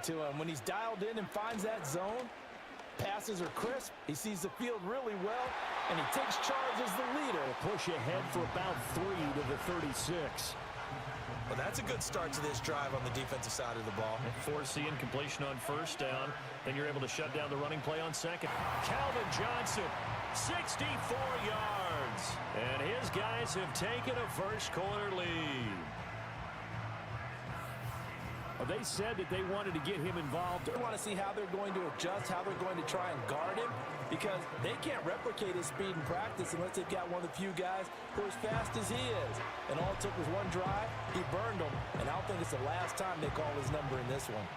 to him. When he's dialed in and finds that zone, passes are crisp, he sees the field really well, and he takes charge as the leader. Push ahead for about 3 to the 36. Well, that's a good start to this drive on the defensive side of the ball. Force the incompletion on first down. Then you're able to shut down the running play on second. Calvin Johnson, 64 yards. And his guys have taken a first-quarter lead. Well, they said that they wanted to get him involved. They want to see how they're going to adjust, how they're going to try and guard him, because they can't replicate his speed in practice unless they've got one of the few guys who are as fast as he is. And all it took was one drive. He burned them, and I don't think it's the last time they call his number in this one.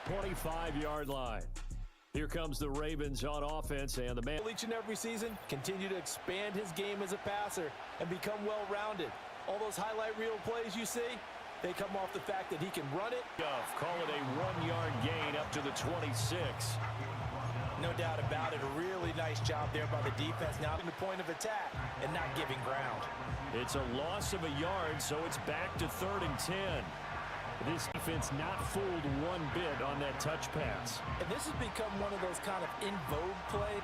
25-yard line. Here comes the Ravens on offense, and the man each and every season continue to expand his game as a passer and become well-rounded. All those highlight reel plays you see, they come off the fact that he can run it. Call it a 1-yard gain up to the 26. No doubt about it. A really nice job there by the defense. Now in the point of attack and not giving ground. It's a loss of a yard, so it's back to 3rd and 10. This defense not fooled one bit on that touch pass. And this has become one of those kind of in vogue plays.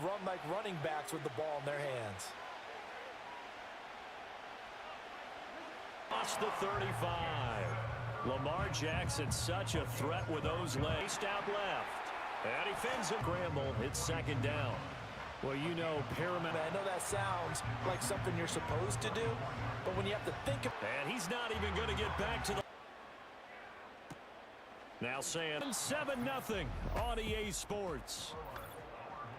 Run like running backs with the ball in their hands. Lost the 35. Lamar Jackson, such a threat with those legs. Out left. And he fins a scramble. It's 2nd down. Well, you know, paramount. I know that sounds like something you're supposed to do, but when you have to think of... And he's not even going to get back to the... Now saying 7-0 on EA Sports.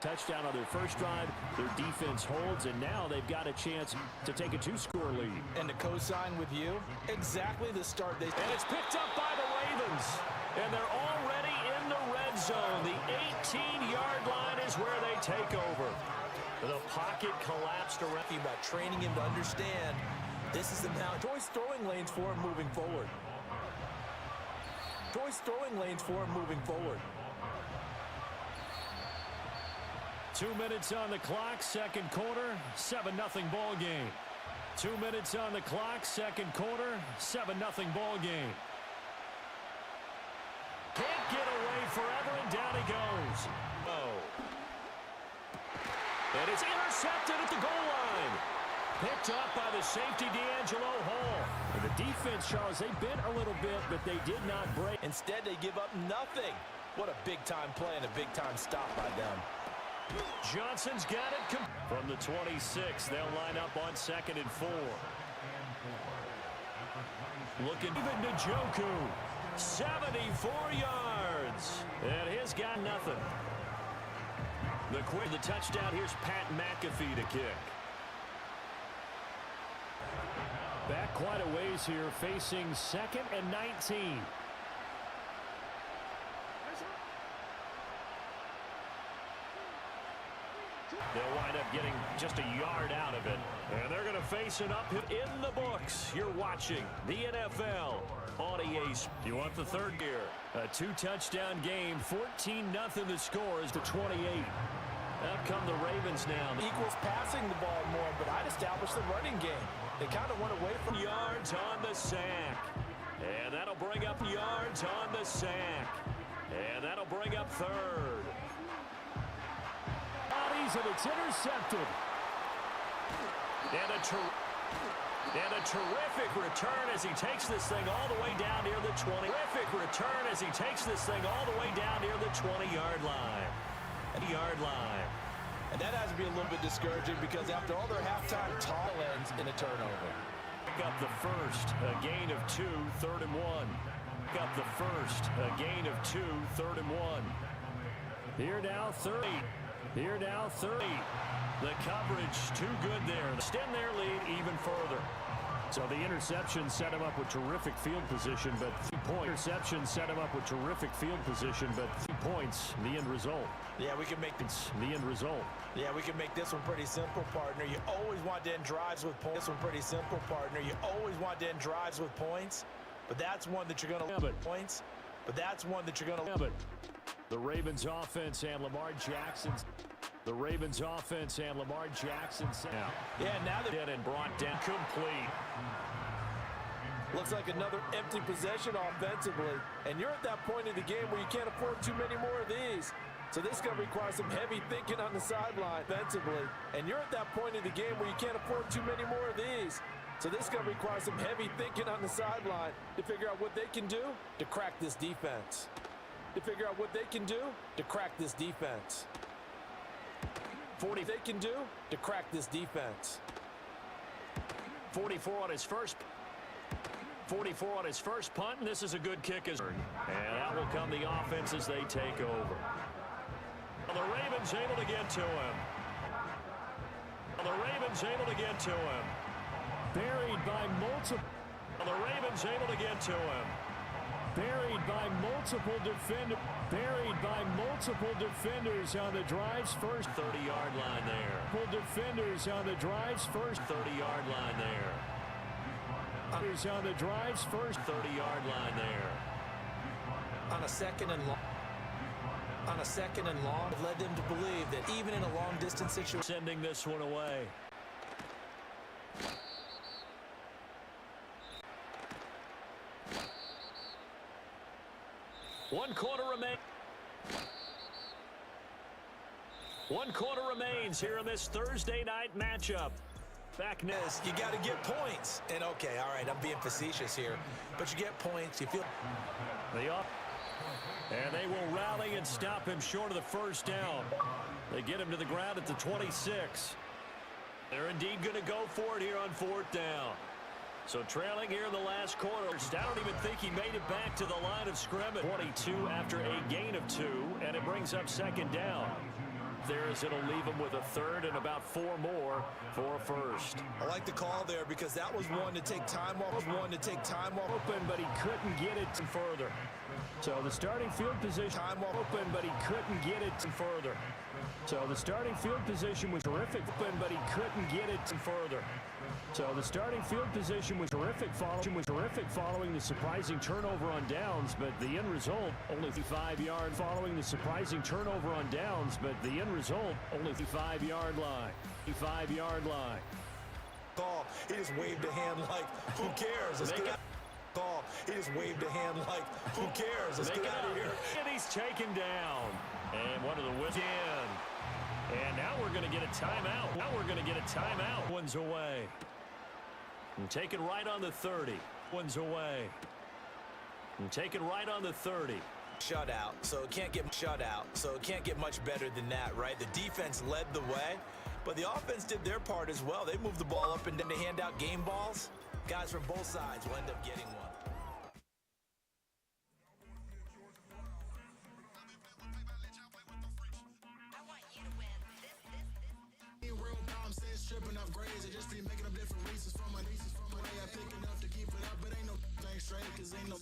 touchdown on their first drive. Their defense holds, and now they've got a chance to take a 2-score lead. And to co-sign with you, exactly the start they... And it's picked up by the Ravens. And they're already in the red zone. The 18-yard line is where they take over. The pocket collapsed around. About training him to understand this is now choice throwing lanes for him moving forward. Choice throwing lanes for him moving forward. 2 minutes on the clock, second quarter, 7-0 ball game. 2 minutes on the clock, second quarter, 7-0 ball game. Can't get away forever, and down he goes. Oh. And it's intercepted at the goal line. Picked up by the safety, D'Angelo Hall. And the defense, Charles, they bit a little bit, but they did not break. Instead, they give up nothing. What a big-time play and a big-time stop by them. Johnson's got it. From the 26, they'll line up on 2nd and 4. Looking even to Njoku. 74 yards. And he's got nothing. The touchdown, here's Pat McAfee to kick. Back quite a ways here, facing 2nd and 19. They'll wind up getting just a yard out of it. And they're going to face an up in the books. You're watching the NFL on EA. You want the third gear. A 2-touchdown game, 14-0 the score is to 28. Up come the Ravens now. Equals passing the ball more, but I'd establish the running game. They kind of went away from yards on the sack. And that'll bring up yards on the sack. And that'll bring up third. Bodies, and it's intercepted. And a terrific return as he takes this thing all the way down near the 20. Terrific return as he takes this thing all the way down near the 20-yard line. And that has to be a little bit discouraging because after all their halftime talk ends in a turnover. Pick up the first, a gain of 2, 3rd and 1. Pick up the first, a gain of 2, 3rd and 1. Here now, 30. Here now, 30. The coverage too good there. Extend their lead even further. So the interception set him up with terrific field position, but 3 points. Interception set him up with terrific field position, but 3 points, the end result. Yeah, we can make the end result. Yeah, we can make this one pretty simple, partner. You always want to end drives with points. This one pretty simple, partner. You always want to end drives with points, but that's one that you're going to points. But that's one that you're going to. The Ravens offense and Lamar Jackson's. The Ravens offense and Lamar Jackson. Yeah, now they're in and brought down complete. Looks like another empty possession offensively. And you're at that point in the game where you can't afford too many more of these. So this is going to require some heavy thinking on the sideline offensively. And you're at that point in the game where you can't afford too many more of these. So this is going to require some heavy thinking on the sideline to figure out what they can do to crack this defense. To figure out what they can do to crack this defense. 40 they can do to crack this defense. 44 on his first. 44 on his first punt, and this is a good kick. And out will come the offense as they take over. The Ravens able to get to him. The Ravens able to get to him. Buried by multiple. The Ravens able to get to him. Buried by multiple defenders. Buried by multiple defenders on the drive's first 30-yard line there. Multiple defenders on the drive's first 30-yard line there. On the drive's first 30-yard line there. On a second and long. On a second and long, led them to believe that even in a long-distance situation. Sending this one away. One quarter remains here in this Thursday night matchup. Back now. You got to get points. And okay, all right, I'm being facetious here. But you get points. You feel. And they will rally and stop him short of the first down. They get him to the ground at the 26. They're indeed going to go for it here on 4th down. So trailing here in the last quarter. I don't even think he made it back to the line of scrimmage. 22 after a gain of 2, and it brings up 2nd down. there as it'll leave him with a third and about 4 more for a first. I like the call there because that was one to take time off. Open, but he couldn't get it further. So the starting field position open, but he couldn't get it further. So the starting field position was terrific, but he couldn't get it further. So the starting field position was terrific following the surprising turnover on downs, but the end result only 5-yard following the surprising turnover on downs, but the end result only 5-yard line. 5-yard line. Call. He just waved a hand like, who cares? Let's get out. Call. He just waved a hand like, who cares? Let's get out of here. And he's taken down. And one of the wins in. And now we're going to get a timeout. One's away. And take it right on the 30. One's away. And take it right on the 30. Shutout, so it can't get much better than that, right? The defense led the way, but the offense did their part as well. They moved the ball up and down to hand out game balls. Guys from both sides will end up getting one. Stripping off grades, just be making up different reasons for my nieces. From my way I pick enough to keep it up, but ain't no thing straight, cause ain't no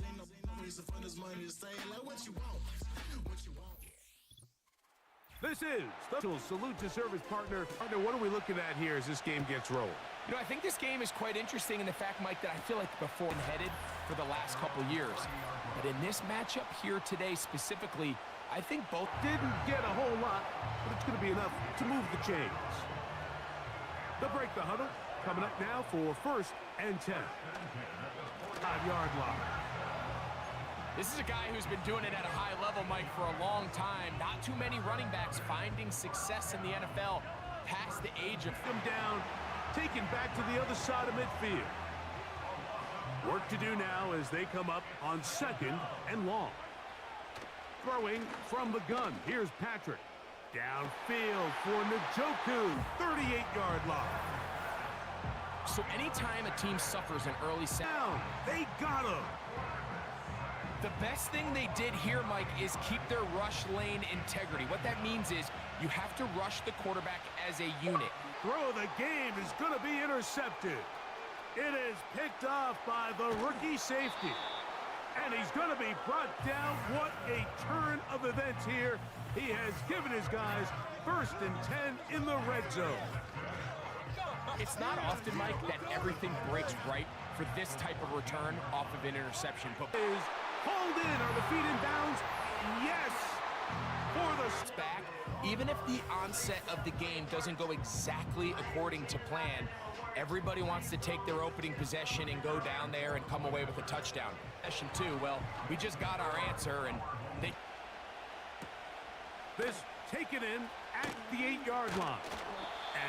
reason for this money to stay. Like what you want. This is the salute to service partner. What are we looking at here as this game gets rolling? You know, I think this game is quite interesting in the fact, Mike, that I feel like before and headed for the last couple years. But in this matchup here today specifically, I think both didn't get a whole lot, but it's going to be enough to move the chains. They'll break the huddle. Coming up now for 1st and 10. 5-yard line. This is a guy who's been doing it at a high level, Mike, for a long time. Not too many running backs finding success in the NFL past the age of... Them down, taken back to the other side of midfield. Work to do now as they come up on 2nd and long. Throwing from the gun. Here's Patrick. Downfield for Njoku, 38-yard line. So anytime a team suffers an early Down, they got him. The best thing they did here, Mike, is keep their rush lane integrity. What that means is you have to rush the quarterback as a unit. Throw of the game is going to be intercepted. It is picked off by the rookie safety. And he's going to be brought down. What a turn of events here. He has given his guys 1st and 10 in the red zone. It's not often, Mike, that everything breaks right for this type of return off of an interception. But is hauled in. Are the feet in bounds? Yes. For the back, even if the onset of the game doesn't go exactly according to plan, everybody wants to take their opening possession and go down there and come away with a touchdown. Possession 2, well, we just got our answer, and they... This taken in at the 8-yard line.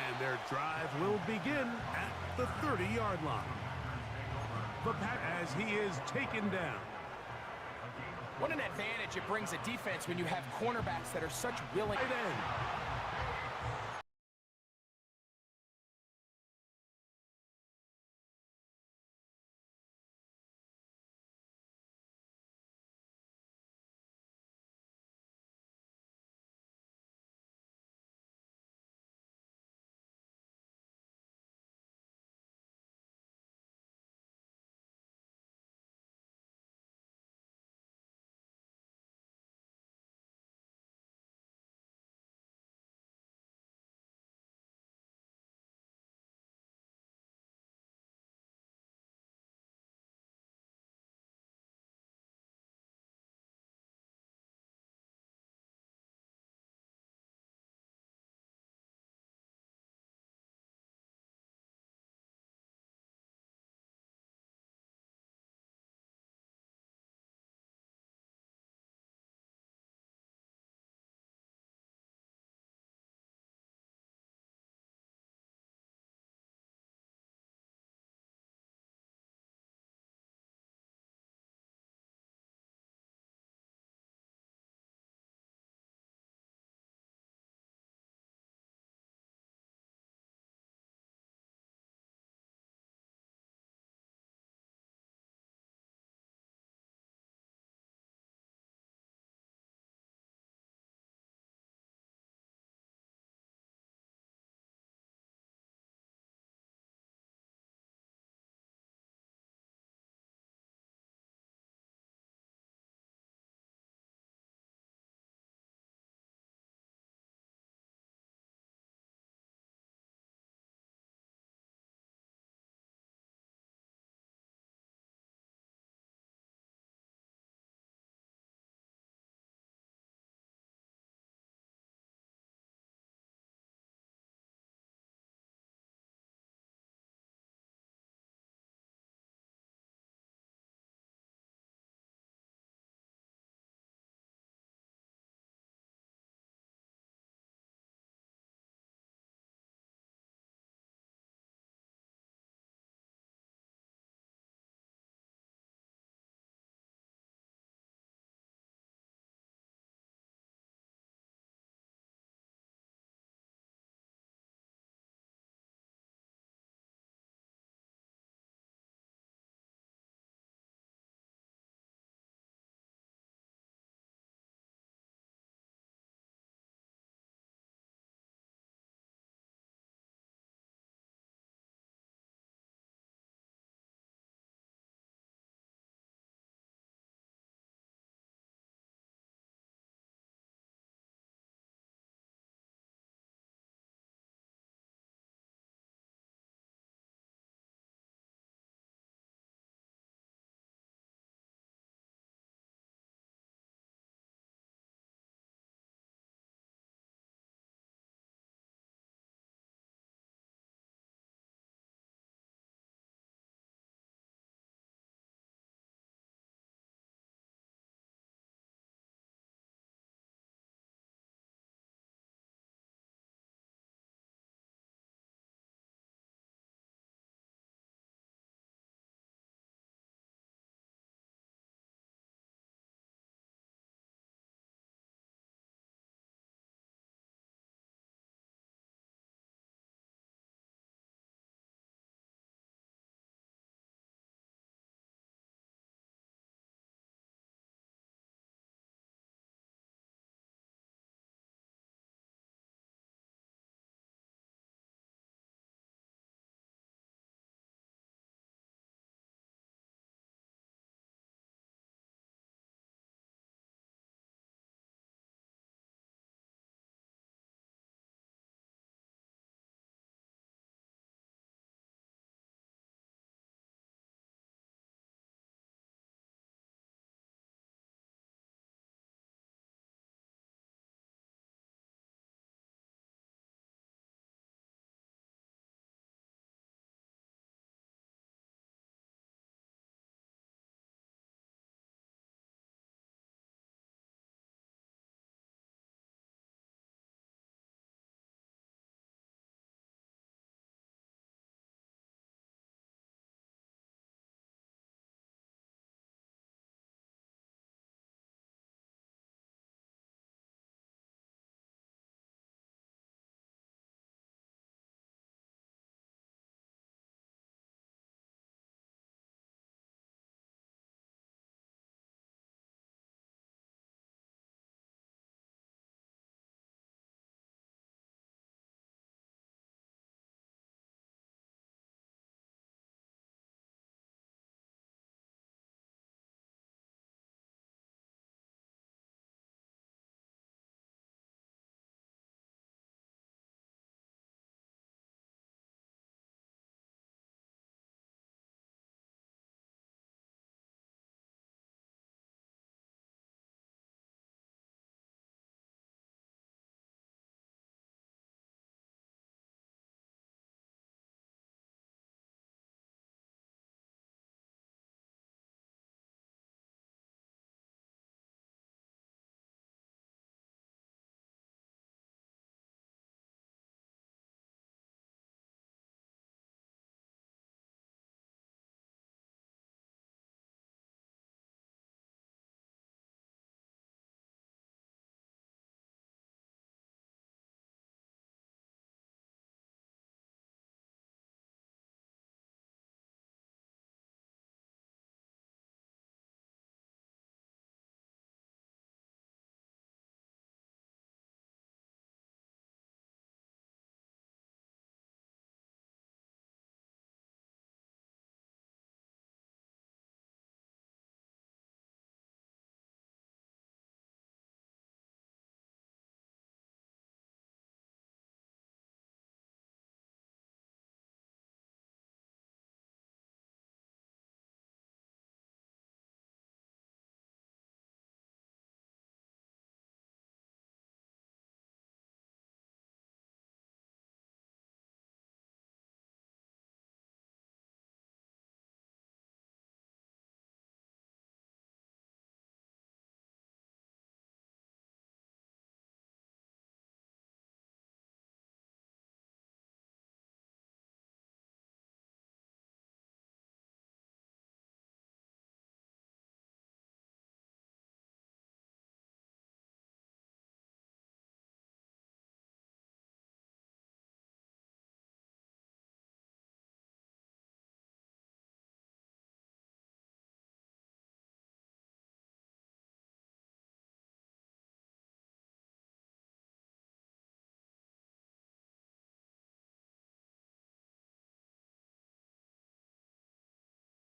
And their drive will begin at the 30-yard line. The pack as he is taken down. What an advantage it brings a defense when you have cornerbacks that are such willing... Tight end.